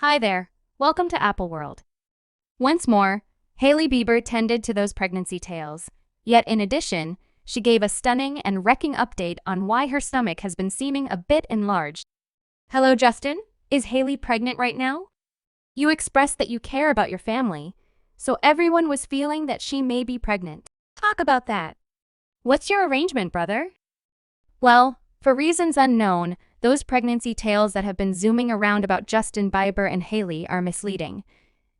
Hi there, welcome to Apple World. Once more, Hailey Bieber tended to those pregnancy tales. Yet in addition, she gave a stunning and wrecking update on why her stomach has been seeming a bit enlarged. Hello Justin, is Hailey pregnant right now? You expressed that you care about your family, so everyone was feeling that she may be pregnant. Talk about that. What's your arrangement, brother? Well, for reasons unknown, those pregnancy tales that have been zooming around about Justin Bieber and Hailey are misleading.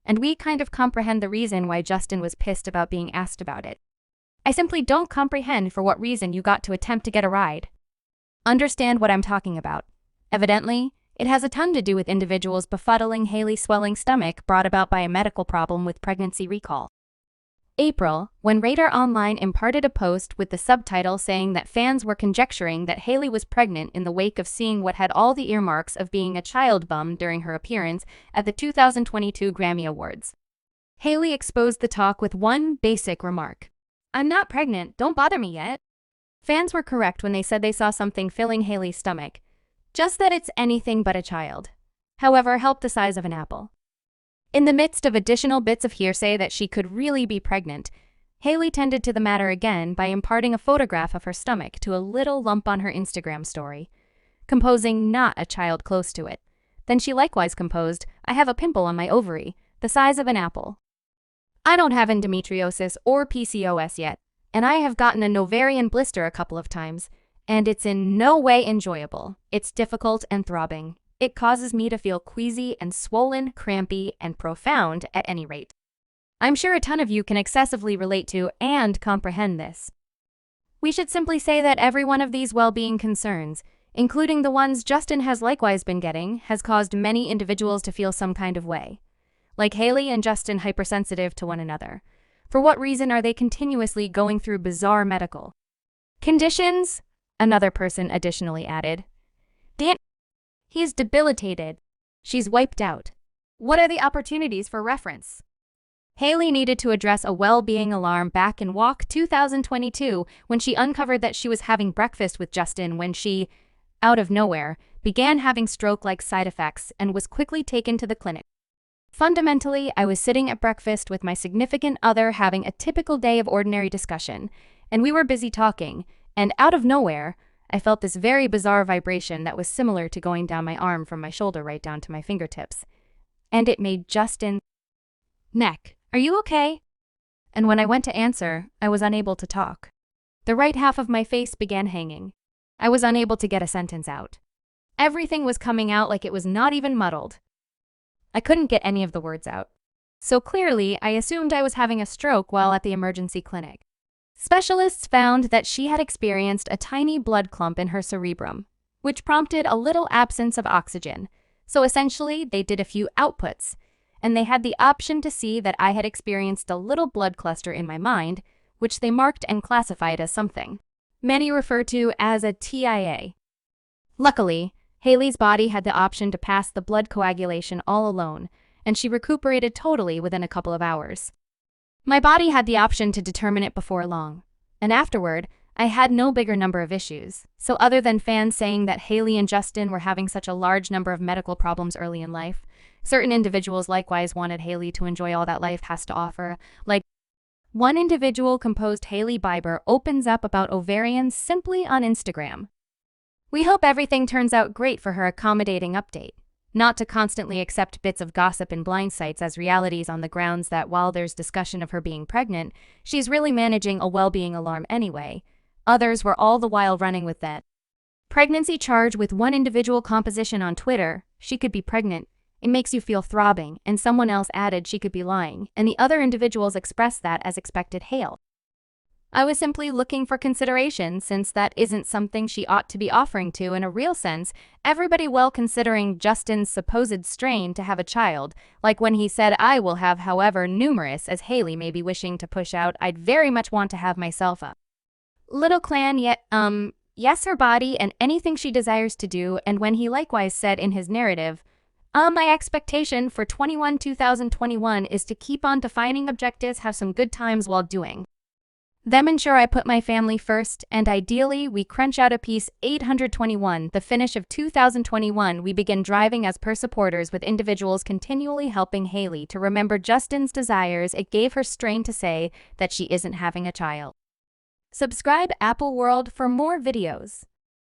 And we kind of comprehend the reason why Justin was pissed about being asked about it. I simply don't comprehend for what reason you got to attempt to get a ride. Understand what I'm talking about. Evidently, it has a ton to do with individuals befuddling Hailey's swelling stomach brought about by a medical problem with pregnancy recall. April, when Radar Online imparted a post with the subtitle saying that fans were conjecturing that Hailey was pregnant in the wake of seeing what had all the earmarks of being a child bum during her appearance at the 2022 Grammy Awards. Hailey exposed the talk with one basic remark. "I'm not pregnant, don't bother me yet." Fans were correct when they said they saw something filling Hailey's stomach, just that it's anything but a child. However, help the size of an apple. In the midst of additional bits of hearsay that she could really be pregnant, Hailey tended to the matter again by imparting a photograph of her stomach to a little lump on her Instagram story, composing not a child close to it. Then she likewise composed, "I have a pimple on my ovary, the size of an apple. I don't have endometriosis or PCOS yet, and I have gotten an ovarian blister a couple of times, and it's in no way enjoyable. It's difficult and throbbing. It causes me to feel queasy and swollen, crampy, and profound at any rate." I'm sure a ton of you can excessively relate to and comprehend this. We should simply say that every one of these well-being concerns, including the ones Justin has likewise been getting, has caused many individuals to feel some kind of way. Like Hailey and Justin hypersensitive to one another. For what reason are they continuously going through bizarre medical conditions? Another person additionally added. Dan, he's debilitated. She's wiped out. What are the opportunities for reference? Hailey needed to address a well-being alarm back in Walk 2022 when she uncovered that she was having breakfast with Justin when she, out of nowhere, began having stroke-like side effects and was quickly taken to the clinic. Fundamentally, I was sitting at breakfast with my significant other having a typical day of ordinary discussion, and we were busy talking, and out of nowhere, I felt this very bizarre vibration that was similar to going down my arm from my shoulder right down to my fingertips. And it made Justin's neck. "Are you okay?" And when I went to answer, I was unable to talk. The right half of my face began hanging. I was unable to get a sentence out. Everything was coming out like it was not even muddled. I couldn't get any of the words out. So clearly, I assumed I was having a stroke while at the emergency clinic. Specialists found that she had experienced a tiny blood clump in her cerebrum, which prompted a little absence of oxygen. So essentially, they did a few outputs, and they had the option to see that I had experienced a little blood cluster in my mind, which they marked and classified as something many refer to as a TIA. Luckily, Hailey's body had the option to pass the blood coagulation all alone, and she recuperated totally within a couple of hours. My body had the option to determine it before long, and afterward, I had no bigger number of issues. So other than fans saying that Hailey and Justin were having such a large number of medical problems early in life, certain individuals likewise wanted Hailey to enjoy all that life has to offer. Like, one individual composed Hailey Bieber opens up about ovarians simply on Instagram. "We hope everything turns out great for her accommodating update. Not to constantly accept bits of gossip and blind sites as realities on the grounds that while there's discussion of her being pregnant, she's really managing a well-being alarm anyway." Others were all the while running with that pregnancy charge with one individual composition on Twitter, "She could be pregnant. It makes you feel throbbing," and someone else added she could be lying, and the other individuals expressed that as expected hail. I was simply looking for consideration since that isn't something she ought to be offering to in a real sense, everybody well considering Justin's supposed strain to have a child, like when he said I will have however numerous as Hailey may be wishing to push out, I'd very much want to have myself a little clan yet, yes her body and anything she desires to do, and when he likewise said in his narrative, my expectation for 2021 is to keep on defining objectives, have some good times while doing Them ensure I put my family first, and ideally, we crunch out a piece 821. The finish of 2021, we begin driving as per supporters with individuals continually helping Hailey to remember Justin's desires. It gave her strain to say that she isn't having a child. Subscribe Apple World for more videos.